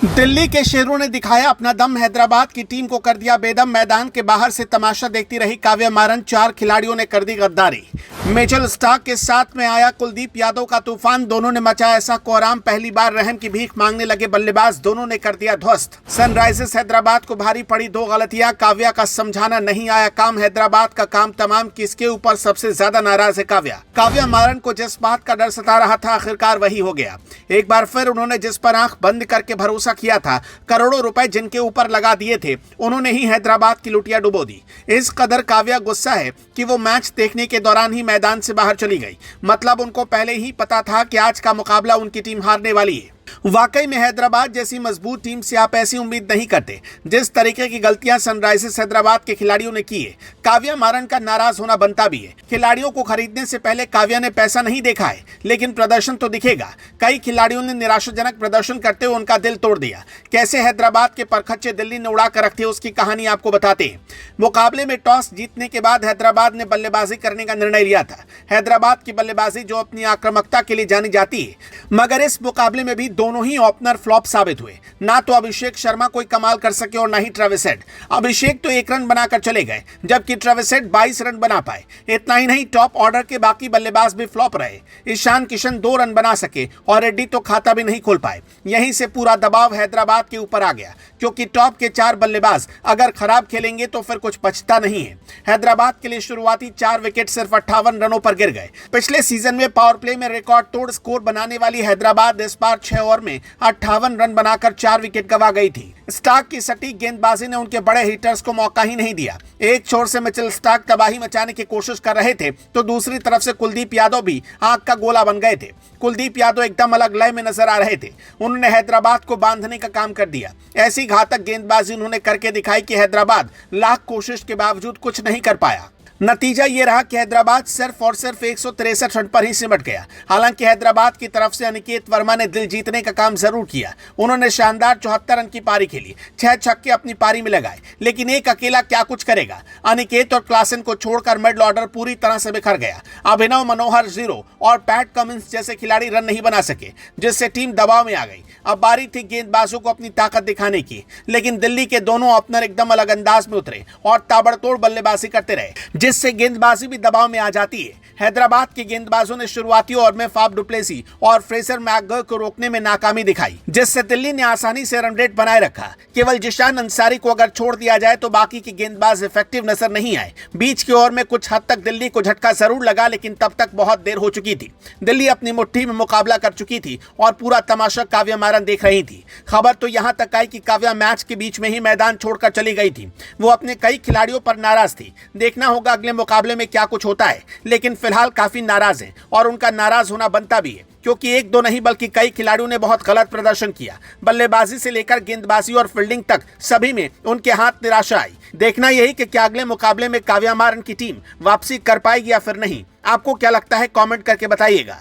दिल्ली के शेरों ने दिखाया अपना दम, हैदराबाद की टीम को कर दिया बेदम। मैदान के बाहर से तमाशा देखती रही काव्या मारन, 4 खिलाड़ियों ने कर दी गद्दारी। मिचेल स्टार्क के साथ में आया कुलदीप यादव का तूफान, दोनों ने मचाया ऐसा कोहराम, पहली बार रहम की भीख मांगने लगे बल्लेबाज, दोनों ने कर दिया ध्वस्त। सनराइजर्स हैदराबाद को भारी पड़ी 2 गलतियां, काव्या का समझाना नहीं आया काम, हैदराबाद का काम तमाम। किसके ऊपर सबसे ज्यादा नाराज है काव्या मारन को जिस बात का डर सता रहा था आखिरकार वही हो गया। एक बार फिर उन्होंने जिस पर आंख बंद करके भरोसा किया था, करोड़ों रुपए जिनके ऊपर लगा दिए थे, उन्होंने ही हैदराबाद की लुटिया डुबो दी। इस कदर काव्या गुस्सा है कि वो मैच देखने के दौरान ही मैदान से बाहर चली गई। मतलब उनको पहले ही पता था कि आज का मुकाबला उनकी टीम हारने वाली है। वाकई में हैदराबाद जैसी मजबूत टीम से आप ऐसी उम्मीद नहीं करते। जिस तरीके की गलतियां सनराइजर्स हैदराबाद के खिलाड़ियों ने की है, काव्या मारन का नाराज होना बनता भी है। खिलाड़ियों को खरीदने से पहले काव्या ने पैसा नहीं देखा है, लेकिन प्रदर्शन तो दिखेगा। कई खिलाड़ियों ने निराशाजनक प्रदर्शन करते हुए उनका दिल तोड़ दिया। कैसे हैदराबाद के परखच्चे दिल्ली ने उड़ा कर रखे, उसकी कहानी आपको बताते हैं। मुकाबले में टॉस जीतने के बाद हैदराबाद ने बल्लेबाजी करने का निर्णय लिया था। हैदराबाद की बल्लेबाजी जो अपनी आक्रामकता के लिए जानी जाती है, मगर इस मुकाबले में भी दोनों ही ओपनर फ्लॉप साबित हुए। ना तो अभिषेक शर्मा कोई कमाल कर सके और ना ही ट्रेविस हेड। अभिषेक तो 1 रन बनाकर चले गए, जबकि ट्रेविस हेड 22 रन बना पाए। इतना ही नहीं, टॉप ऑर्डर के बाकी बल्लेबाज भी फ्लॉप रहे। ईशान किशन 2 रन बना सके और रेड्डी तो खाता भी नहीं खोल पाए। यहीं से पूरा दबाव हैदराबाद के ऊपर आ गया, क्योंकि टॉप के 4 बल्लेबाज अगर खराब खेलेंगे तो फिर कुछ बचता नहीं है। हैदराबाद के लिए शुरुआती 4 विकेट सिर्फ 58 रनों पर गिर गए। पिछले सीजन में पावर प्ले में रिकॉर्ड तोड़ स्कोर बनाने वाली हैदराबाद इस बार 6 ओवर में 58 रन बनाकर 4 विकेट गंवा गई थी। स्टार्क की सटीक गेंदबाजी ने उनके बड़े हिटर्स को मौका ही नहीं दिया। एक छोर से मिचेल स्टार्क तबाही मचाने की कोशिश कर रहे थे, तो दूसरी तरफ से कुलदीप यादव भी आग का गोला बन गए थे। कुलदीप यादव एकदम अलग लय में नजर आ रहे थे। उन्होंने हैदराबाद को बांधने का काम कर दिया। ऐसी घातक गेंदबाजी उन्होंने करके दिखाई कि हैदराबाद लाख कोशिश के बावजूद कुछ नहीं कर पाया। नतीजा ये रहा कि हैदराबाद सिर्फ और सिर्फ 163 रन पर ही सिमट गया। हालांकि हैदराबाद की तरफ से अनिकेत वर्मा ने दिल जीतने का काम जरूर किया। उन्होंने शानदार 74 रन की पारी खेली, 6 छक्के अपनी पारी में लगाए, लेकिन एक अकेला क्या कुछ करेगा। अनिकेत और क्लासन को छोड़कर मिडल ऑर्डर पूरी तरह से बिखर गया। अभिनव मनोहर 0 और पैट कमिंस जैसे खिलाड़ी रन नहीं बना सके, जिससे टीम दबाव में आ गई। अब बारी थी गेंदबाजों को अपनी ताकत दिखाने की, लेकिन दिल्ली के दोनों ओपनर एकदम अलग अंदाज में उतरे और ताबड़तोड़ बल्लेबाजी करते रहे, जिससे गेंदबाजी भी दबाव में आ जाती है। हैदराबाद के गेंदबाजों ने शुरुआती ओवर में फाफ डुप्लेसी और फ्रेजर मैकगर को रोकने में नाकामी दिखाई, जिससे दिल्ली ने आसानी से रन रेट बनाए रखा। केवल जिशान अंसारी को अगर छोड़ दिया जाए तो बाकी के गेंदबाज इफेक्टिव नजर नहीं आए। बीच के ओवर में कुछ हद तक दिल्ली को झटका जरूर लगा, लेकिन तब तक बहुत देर हो चुकी थी। दिल्ली अपनी मुट्ठी में मुकाबला कर चुकी थी और पूरा तमाशा काव्या मारन देख रही थी। खबर तो यहां तक आई कि काव्या मैच के बीच में ही मैदान छोड़कर चली गई थी। वो अपने कई खिलाड़ियों पर नाराज थी। देखना होगा अगले मुकाबले में क्या कुछ होता है, लेकिन फिलहाल काफी नाराज है और उनका नाराज होना बनता भी है, क्योंकि 1-2 नहीं बल्कि कई खिलाड़ियों ने बहुत गलत प्रदर्शन किया। बल्लेबाजी से लेकर गेंदबाजी और फील्डिंग तक सभी में उनके हाथ निराशा आई। देखना यही कि क्या अगले मुकाबले में काव्या मारन की टीम वापसी कर पाएगी या फिर नहीं। आपको क्या लगता है, कमेंट करके बताइएगा।